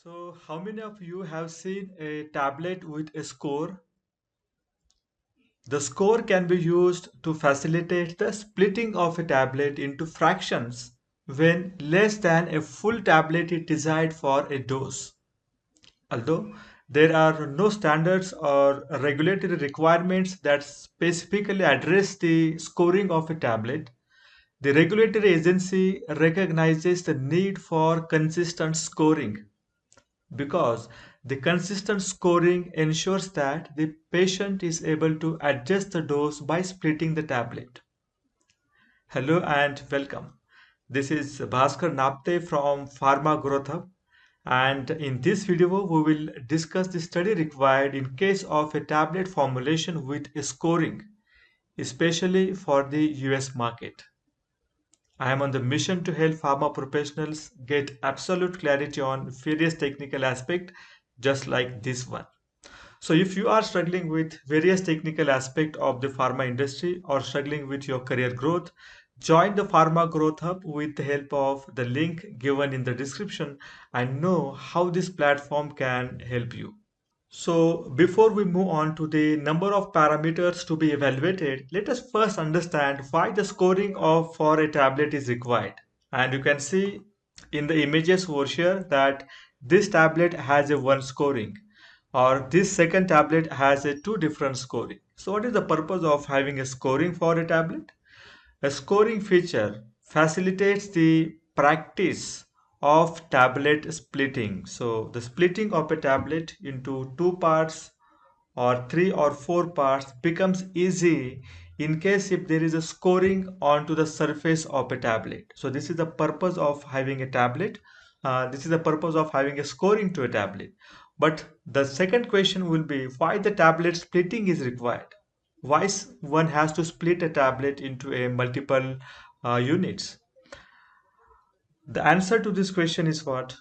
So, how many of you have seen a tablet with a score? The score can be used to facilitate the splitting of a tablet into fractions when less than a full tablet is desired for a dose. Although there are no standards or regulatory requirements that specifically address the scoring of a tablet, the regulatory agency recognizes the need for consistent scoring because the consistent scoring ensures that the patient is able to adjust the dose by splitting the tablet. Hello and welcome. This is Bhaskar Napte from Pharma Growth Hub, and in this video we will discuss the study required in case of a tablet formulation with a scoring, especially for the US market. I am on the mission to help pharma professionals get absolute clarity on various technical aspects just like this one. So if you are struggling with various technical aspects of the pharma industry or struggling with your career growth, join the Pharma Growth Hub with the help of the link given in the description and know how this platform can help you. So before we move on to the number of parameters to be evaluated, let us first understand why the scoring of for a tablet is required. And you can see in the images over here that this tablet has a one scoring or this second tablet has a two different scoring. So what is the purpose of having a scoring for a tablet? A scoring feature facilitates the practice of tablet splitting. So the splitting of a tablet into two parts or three or four parts becomes easy in case if there is a scoring onto the surface of a tablet. So this is the purpose of having a tablet. This is the purpose of having a scoring to a tablet. But the second question will be why the tablet splitting is required. Why one has to split a tablet into a multiple units? The answer to this question is what?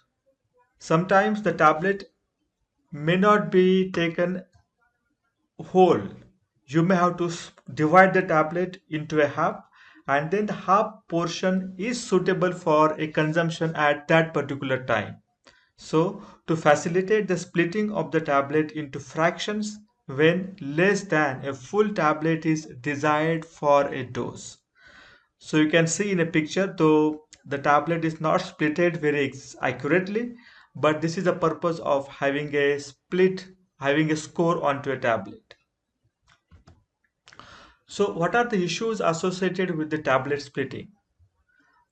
Sometimes the tablet may not be taken whole. You may have to divide the tablet into a half, and then the half portion is suitable for a consumption at that particular time. So to facilitate the splitting of the tablet into fractions when less than a full tablet is desired for a dose. So you can see in a picture, though the tablet is not splitted very accurately, but this is the purpose of having a split, having a score onto a tablet. So what are the issues associated with the tablet splitting?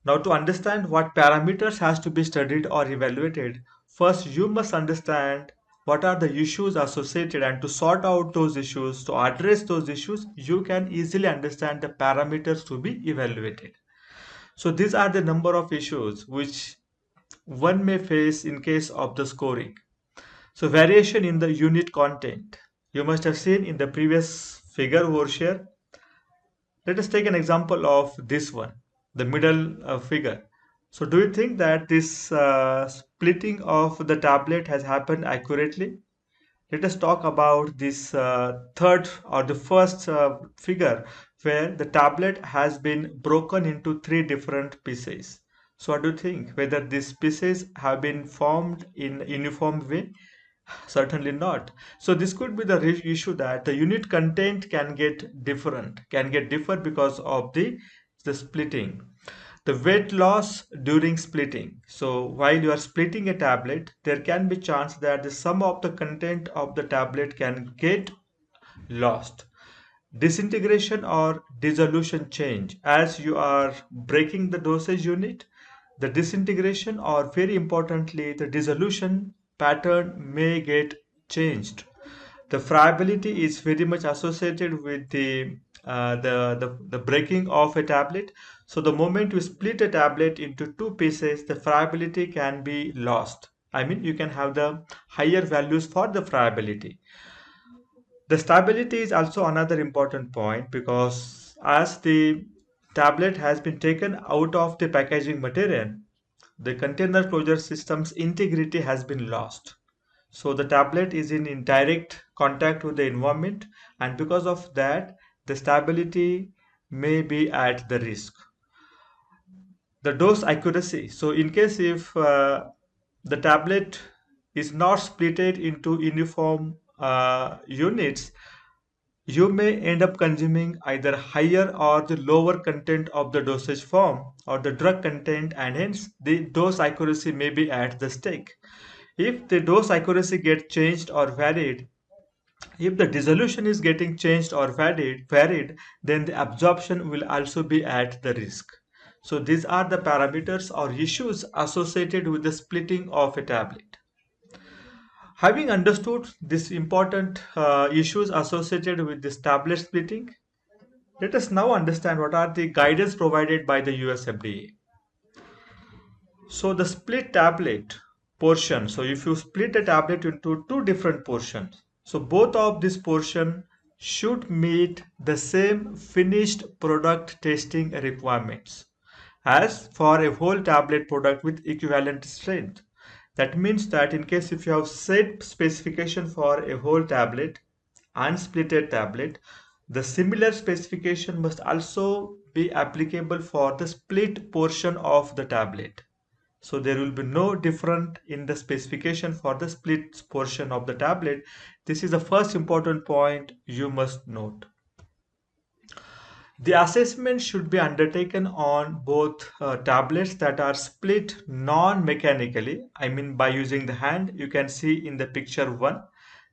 Now to understand what parameters has to be studied or evaluated, first you must understand what are the issues associated, and to sort out those issues, to address those issues, you can easily understand the parameters to be evaluated. So these are the number of issues which one may face in case of the scoring. So variation in the unit content. You must have seen in the previous figure over here. Let us take an example of this one, the middle figure. So do you think that this splitting of the tablet has happened accurately? Let us talk about this third or the first figure where the tablet has been broken into three different pieces. So what do you think? Whether these pieces have been formed in uniform way? Certainly not. So this could be the issue that the unit content can get different, can get different because of the splitting. The weight loss during splitting. So while you are splitting a tablet, there can be chance that the sum of the content of the tablet can get lost. Disintegration or dissolution change. As you are breaking the dosage unit, the disintegration or very importantly the dissolution pattern may get changed. The friability is very much associated with the breaking of a tablet. So the moment you split a tablet into two pieces, the friability can be lost. I mean, you can have the higher values for the friability. The stability is also another important point because as the tablet has been taken out of the packaging material, the container closure system's integrity has been lost. So the tablet is in direct contact with the environment, and because of that, the stability may be at the risk. The dose accuracy. So in case if the tablet is not splitted into uniform units, you may end up consuming either higher or the lower content of the dosage form or the drug content, and hence the dose accuracy may be at the stake. If the dose accuracy gets changed or varied, if the dissolution is getting changed or varied, then the absorption will also be at the risk. So these are the parameters or issues associated with the splitting of a tablet. Having understood these important issues associated with this tablet splitting, let us now understand what are the guidance provided by the US FDA. So the split tablet portion, so if you split a tablet into two different portions, so both of this portion should meet the same finished product testing requirements as for a whole tablet product with equivalent strength. That means that in case if you have set specification for a whole tablet, unsplitted tablet, the similar specification must also be applicable for the split portion of the tablet. So there will be no different in the specification for the split portion of the tablet. This is the first important point you must note. The assessment should be undertaken on both tablets that are split non-mechanically. I mean by using the hand. You can see in the picture 1,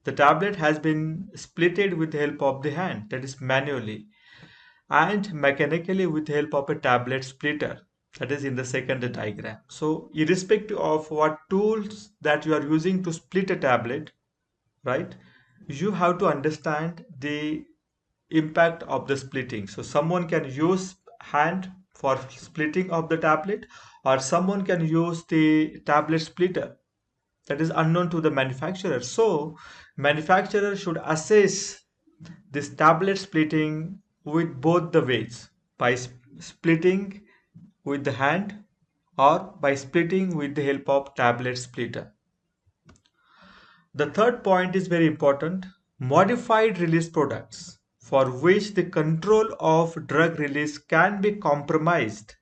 the tablet has been splitted with the help of the hand, that is manually, and mechanically with the help of a tablet splitter, that is in the second diagram. So irrespective of what tools that you are using to split a tablet, right, you have to understand the impact of the splitting. So someone can use hand for splitting of the tablet, or someone can use the tablet splitter that is unknown to the manufacturer. So manufacturer should assess this tablet splitting with both the ways, by splitting with the hand or by splitting with the help of tablet splitter. The third point is very important: modified release products for which the control of drug release can be compromised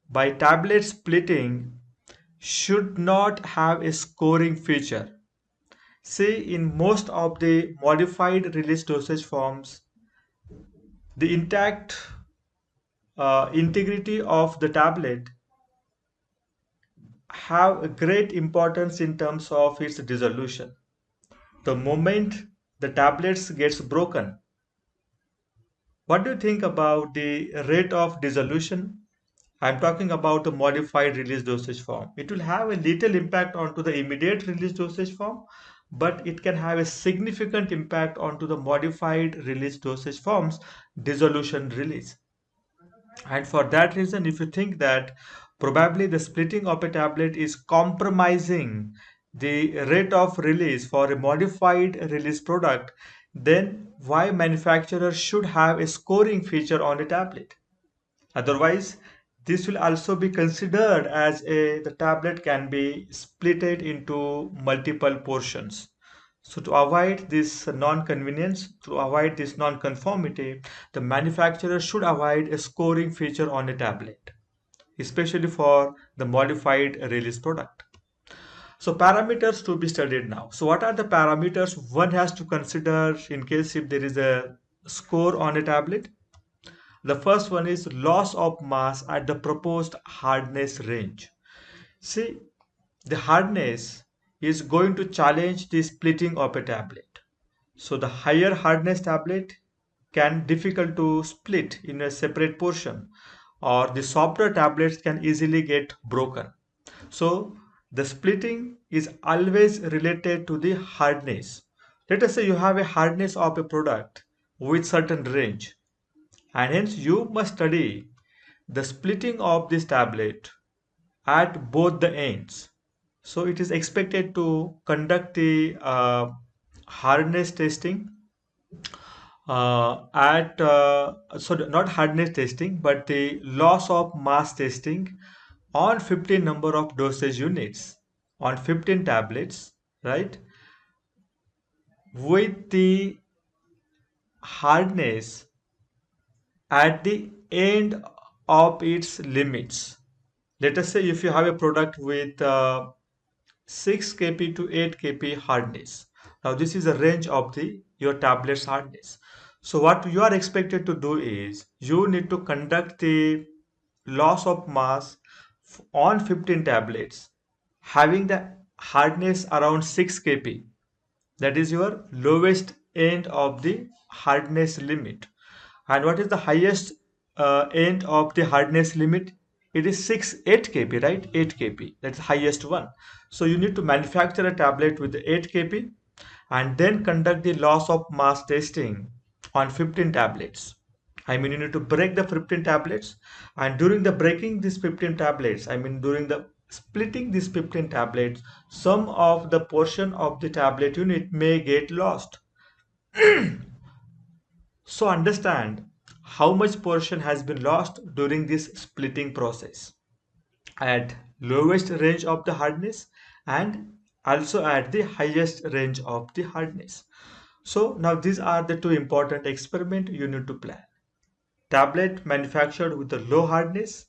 by tablet splitting should not have a scoring feature. See, in most of the modified release dosage forms, the intact integrity of the tablet have a great importance in terms of its dissolution. The moment the tablets gets broken, what do you think about the rate of dissolution? I'm talking about the modified release dosage form. It will have a little impact onto the immediate release dosage form, but it can have a significant impact onto the modified release dosage form's dissolution release. And for that reason, if you think that probably the splitting of a tablet is compromising the rate of release for a modified release product, then why manufacturer should have a scoring feature on a tablet? Otherwise, this will also be considered as the tablet can be splitted into multiple portions. So to avoid this non-convenience, to avoid this non-conformity, the manufacturer should avoid a scoring feature on a tablet, especially for the modified release product. So parameters to be studied now. So what are the parameters one has to consider in case if there is a score on a tablet? The first one is loss of mass at the proposed hardness range. See, the hardness is going to challenge the splitting of a tablet. So the higher hardness tablet can difficult to split in a separate portion, or the softer tablets can easily get broken. So the splitting is always related to the hardness. Let us say you have a hardness of a product with certain range, and hence you must study the splitting of this tablet at both the ends. So it is expected to conduct the hardness testing at so not hardness testing but the loss of mass testing on 15 number of dosage units on 15 tablets, right, with the hardness at the end of its limits. Let us say if you have a product with 6 kp to 8 kp hardness. Now this is the range of the your tablet's hardness. So what you are expected to do is you need to conduct the loss of mass on 15 tablets having the hardness around 6 kp. That is your lowest end of the hardness limit. And what is the highest end of the hardness limit? It is 8 kp, right? 8 kp, that's the highest one. So you need to manufacture a tablet with the 8 kp and then conduct the loss of mass testing on 15 tablets. I mean, you need to break the 15 tablets, and during the breaking these 15 tablets, I mean, during the splitting these 15 tablets, some of the portion of the tablet unit may get lost. So understand how much portion has been lost during this splitting process at lowest range of the hardness and also at the highest range of the hardness. So now these are the two important experiments you need to plan. Tablet manufactured with a low hardness,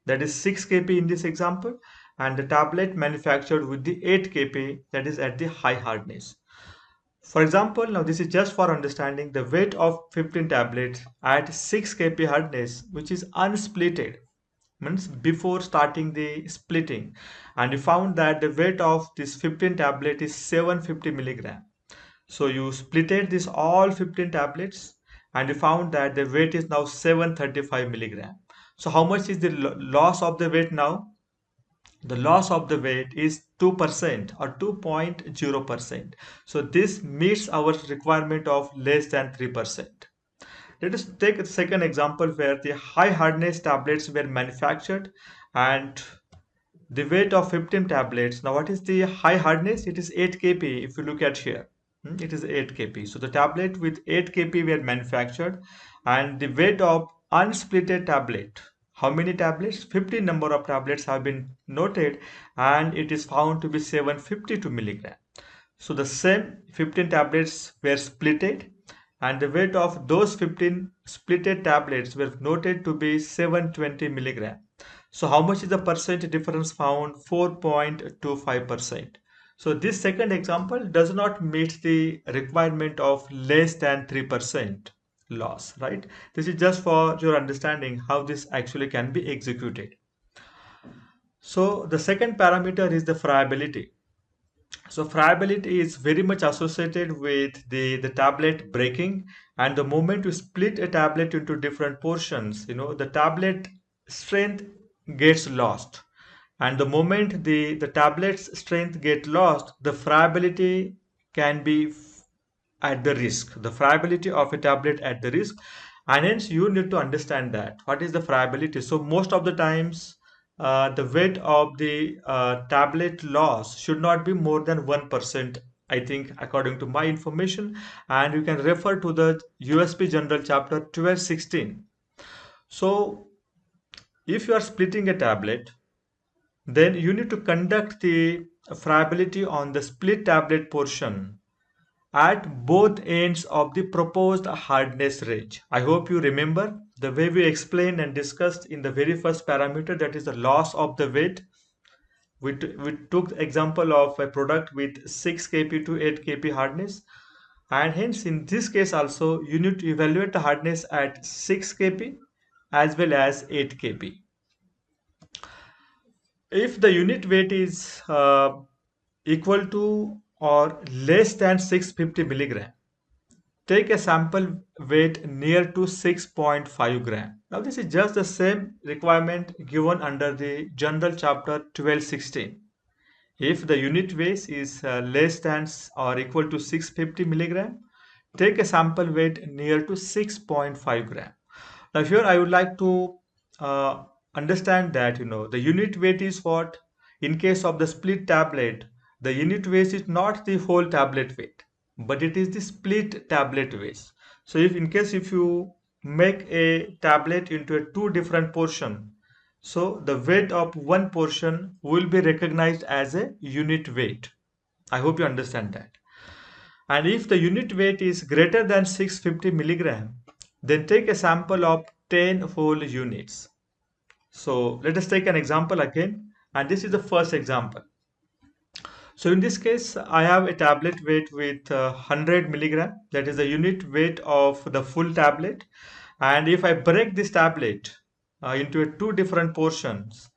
that is 6 kp in this example, and the tablet manufactured with the 8 kp, that is at the high hardness. For example, now this is just for understanding the weight of 15 tablets at 6 kp hardness, which is unsplitted, means before starting the splitting, and you found that the weight of this 15 tablet is 750 milligram. So you splitted this all 15 tablets and you found that the weight is now 735 milligram. So how much is the loss of the weight now? The loss of the weight is 2% or 2.0%. So this meets our requirement of less than 3%. Let us take a second example where the high hardness tablets were manufactured and the weight of 15 tablets. Now what is the high hardness? It is 8 kp if you look at here. It is 8 kp. So the tablet with 8 kp were manufactured and the weight of unsplitted tablet. How many tablets? 15 number of tablets have been noted and it is found to be 752 milligram. So the same 15 tablets were splitted and the weight of those 15 splitted tablets were noted to be 720 milligram. So how much is the percent difference found? 4.25%. So this second example does not meet the requirement of less than 3% loss, right? This is just for your understanding how this actually can be executed. So the second parameter is the friability. So friability is very much associated with the tablet breaking, and the moment you split a tablet into different portions, the tablet strength gets lost. And the moment the tablet's strength get lost, the friability can be at the risk, the friability of a tablet at the risk, and hence you need to understand that what is the friability. So most of the times the weight of the tablet loss should not be more than 1%, I think, according to my information, and you can refer to the USP General chapter 1216. So if you are splitting a tablet, then you need to conduct the friability on the split tablet portion at both ends of the proposed hardness range. I hope you remember the way we explained and discussed in the very first parameter, that is the loss of the weight. We took the example of a product with 6 kp to 8 kp hardness, and hence in this case also you need to evaluate the hardness at 6 kp as well as 8 kp. If the unit weight is equal to or less than 650 milligram, take a sample weight near to 6.5 gram. Now this is just the same requirement given under the general chapter 1216. If the unit weight is less than or equal to 650 milligram, take a sample weight near to 6.5 gram. Now here I would like to uh, understand that the unit weight is what? In case of the split tablet, the unit weight is not the whole tablet weight, but it is the split tablet weight. So if you make a tablet into a two different portion, so the weight of one portion will be recognized as a unit weight. I hope you understand that. And if the unit weight is greater than 650 milligram, then take a sample of 10 whole units. So let us take an example again. And this is the first example. So in this case, I have a tablet weight with 100 milligram. That is the unit weight of the full tablet. And if I break this tablet into two different portions,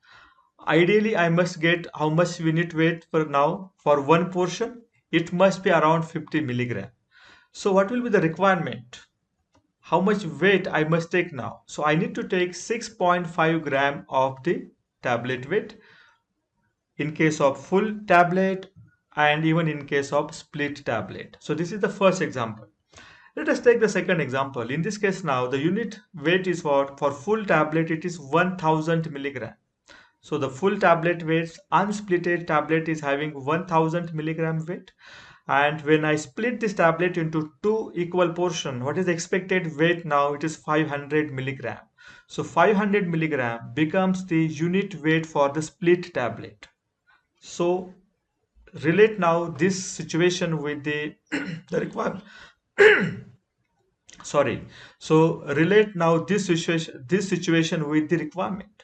ideally I must get how much unit weight for now for one portion. It must be around 50 milligram. So what will be the requirement? How much weight I must take now? So I need to take 6.5 gram of the tablet weight in case of full tablet and even in case of split tablet. So this is the first example. Let us take the second example. In this case now, the unit weight is for full tablet, it is 1000 milligram. So the full tablet weight, unsplitted tablet is having 1000 milligram weight. And when I split this tablet into two equal portion, what is the expected weight now? It is 500 milligram. So 500 milligram becomes the unit weight for the split tablet. So relate now this situation with the the requirement. Sorry. So relate now this situation with the requirement.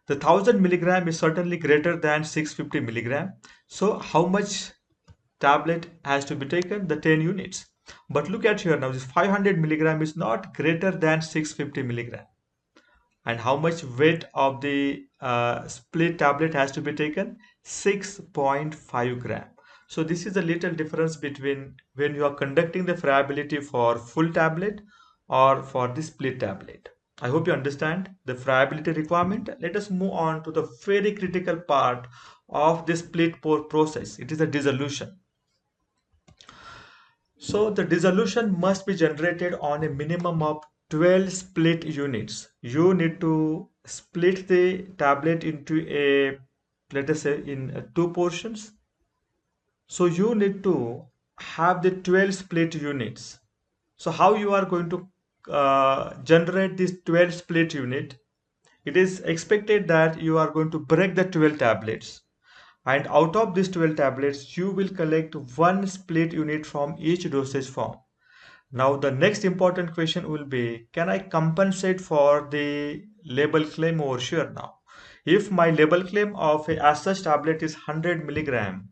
The 1000 milligram is certainly greater than 650 milligram. So how much tablet has to be taken? The 10 units. But look at here now, this 500 milligram is not greater than 650 milligram. And how much weight of the split tablet has to be taken? 6.5 gram. So this is a little difference between when you are conducting the friability for full tablet or for the split tablet. I hope you understand the friability requirement. Let us move on to the very critical part of the split process. It is a dissolution. So the dissolution must be generated on a minimum of 12 split units. You need to split the tablet into a, let us say, in two portions. So you need to have the 12 split units. So how you are going to generate this 12 split unit? It is expected that you are going to break the 12 tablets. And out of these 12 tablets, you will collect one split unit from each dosage form. Now, the next important question will be, can I compensate for the label claim over here now? If my label claim of a as such tablet is 100 milligram,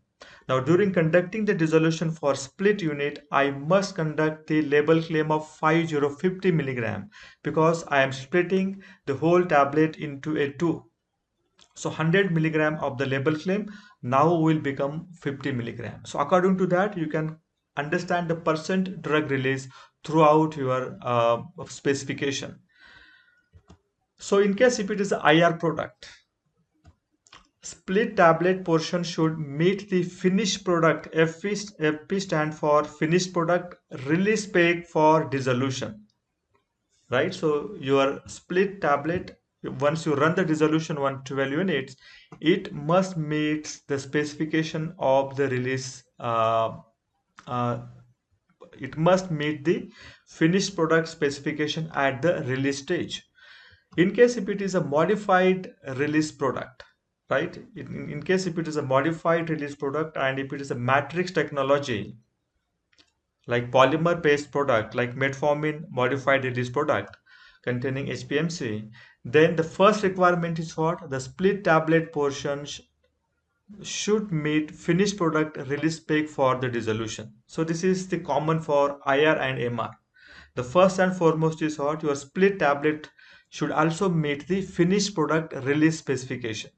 now during conducting the dissolution for split unit, I must conduct the label claim of 5050 milligram because I am splitting the whole tablet into a two. So 100 milligram of the label claim now will become 50 milligram. So according to that, you can understand the percent drug release throughout your specification. So in case if it is a IR product, split tablet portion should meet the finished product. FP stand for finished product release spec for dissolution. Right, so your split tablet, once you run the dissolution 112 units, it must meet the specification of the release, uh, it must meet the finished product specification at the release stage. In case if it is a modified release product, right, in case if it is a modified release product and if it is a matrix technology like polymer based product like metformin modified release product containing HPMC, then the first requirement is what? The split tablet portion should meet finished product release spec for the dissolution. So this is the common for IR and MR. The first and foremost is what? Your split tablet should also meet the finished product release specification.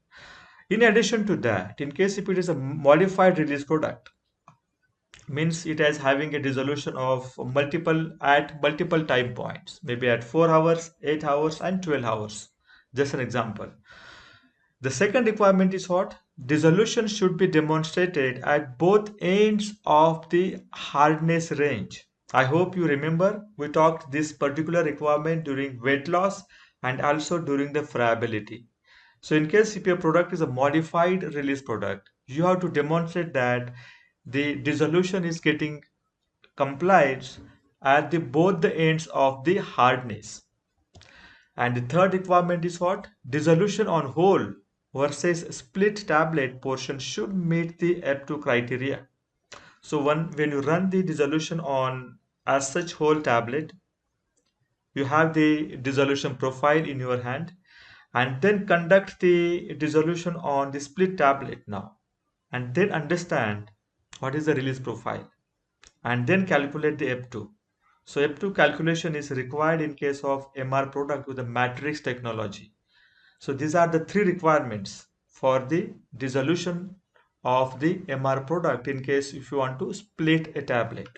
In addition to that, in case if it is a modified release product, means it is having a dissolution of multiple time points, maybe at 4 hours, 8 hours and 12 hours, just an example. The second requirement is what? Dissolution should be demonstrated at both ends of the hardness range. I hope you remember we talked this particular requirement during weight loss and also during the friability. So in case if your product is a modified release product, you have to demonstrate that the dissolution is getting complied at the both the ends of the hardness. And the third requirement is what? Dissolution on whole versus split tablet portion should meet the F2 criteria. So when you run the dissolution on as such whole tablet, you have the dissolution profile in your hand and then conduct the dissolution on the split tablet now and then understand what is the release profile, and then calculate the F2. So F2 calculation is required in case of MR product with the matrix technology. So these are the three requirements for the dissolution of the MR product in case if you want to split a tablet.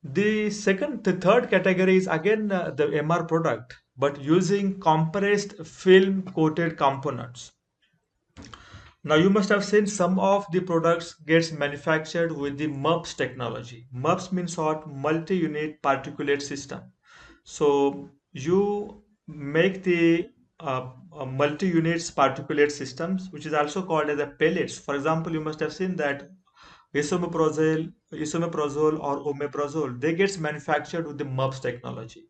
The third category is again the MR product, but using compressed film coated components. Now you must have seen some of the products gets manufactured with the MUPS technology. MUPS means what? Multi-unit particulate system. So you make the multi-units particulate systems, which is also called as a pellets. For example, you must have seen that esomeprazole or omeprazole, they gets manufactured with the MUPS technology.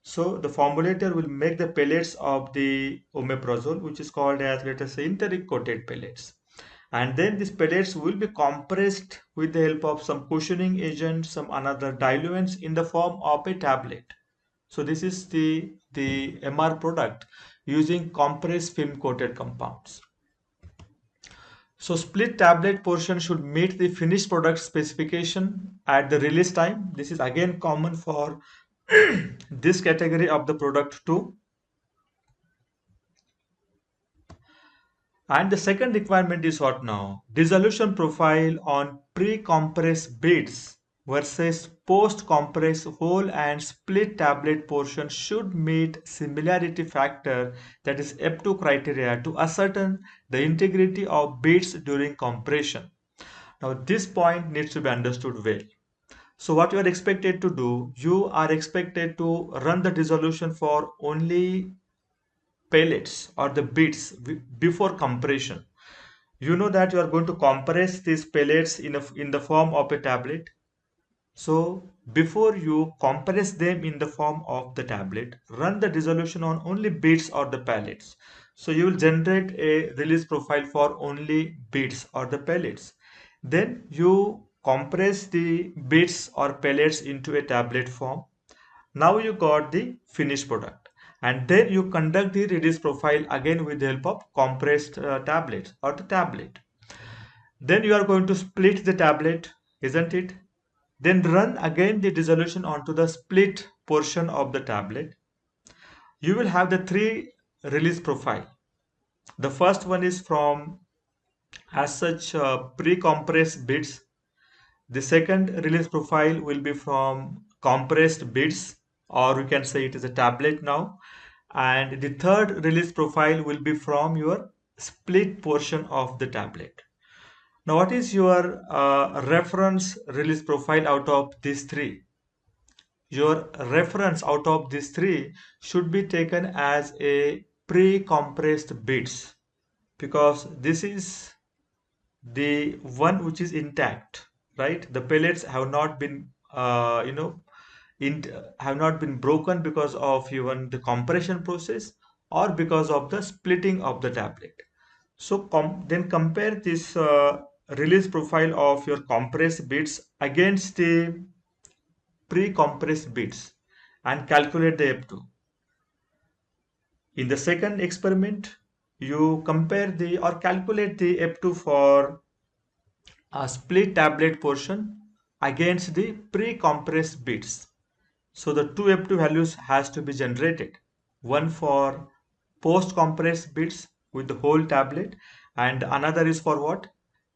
So the formulator will make the pellets of the omeprazole, which is called as, let us say, enteric coated pellets. And then these pellets will be compressed with the help of some cushioning agent, some another diluents in the form of a tablet. So this is the MR product using compressed film coated compounds. So split tablet portion should meet the finished product specification at the release time. This is again common for this category of the product too. And the second requirement is what now? Dissolution profile on pre-compressed beads versus post-compressed whole and split tablet portion should meet similarity factor, that is F2 criteria, to ascertain the integrity of beads during compression. Now this point needs to be understood well. So what you are expected to do, you are expected to run the dissolution for only pellets or the bits before compression. You know that you are going to compress these pellets in the form of a tablet. So before you compress them in the form of the tablet, run the dissolution on only bits or the pellets. So you will generate a release profile for only bits or the pellets. Then you compress the bits or pellets into a tablet form. Now you got the finished product, and then you conduct the release profile again with the help of compressed tablets or the tablet. Then you are going to split the tablet, isn't it? Then run again the dissolution onto the split portion of the tablet. You will have the three release profile. The first one is from as such pre-compressed bits. The second release profile will be from compressed bits, or you can say it is a tablet now. And the third release profile will be from your split portion of the tablet. Now, what is your reference release profile out of these three? Your reference out of these three should be taken as a pre-compressed bits, because this is the one which is intact, right? The pellets have not been in, have not been broken because of even the compression process or because of the splitting of the tablet. So then compare this release profile of your compressed bits against the pre-compressed bits and calculate the F2. In the second experiment, you compare the or calculate the F2 for a split tablet portion against the pre-compressed bits. So the two F2 values has to be generated. One for post-compressed bits with the whole tablet, and another is for what?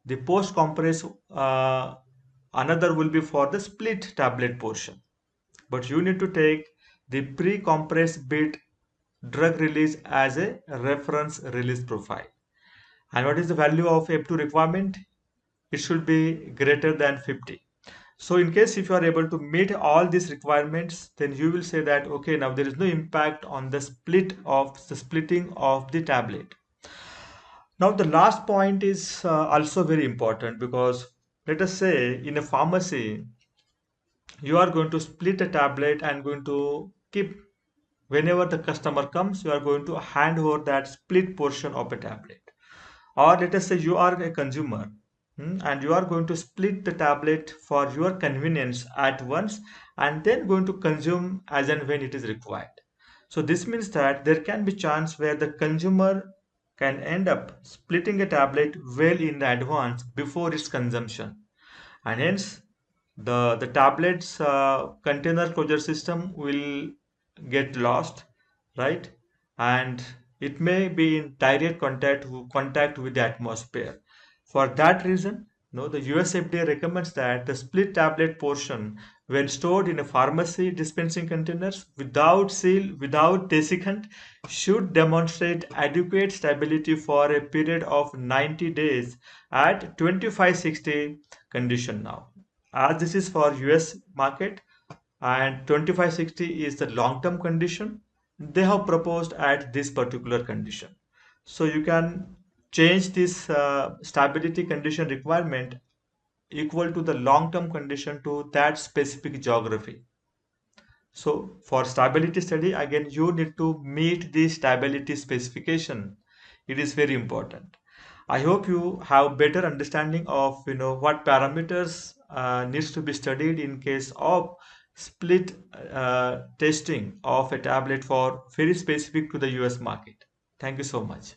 The post-compressed, another will be for the split tablet portion. But you need to take the pre-compressed bit drug release as a reference release profile. And what is the value of F2 requirement? It should be greater than 50. So in case if you are able to meet all these requirements, then you will say that, okay, now there is no impact on the splitting of the tablet. Now the last point is also very important, because let us say in a pharmacy, you are going to split a tablet and going to keep, whenever the customer comes, you are going to hand over that split portion of a tablet. Or let us say you are a consumer, and you are going to split the tablet for your convenience at once and then going to consume as and when it is required. So this means that there can be chance where the consumer can end up splitting a tablet well in advance before its consumption. and hence the tablet's container closure system will get lost, right? And it may be in direct contact with the atmosphere. For that reason, no, the US FDA recommends that the split tablet portion, when stored in a pharmacy dispensing containers without seal, without desiccant, should demonstrate adequate stability for a period of 90 days at 2560 condition now. As this is for US market and 2560 is the long term condition, they have proposed at this particular condition. So you can change this stability condition requirement equal to the long term condition to that specific geography. So for stability study, again, you need to meet the stability specification. It is very important. I hope you have better understanding of what parameters needs to be studied in case of split testing of a tablet for very specific to the US market. Thank you so much.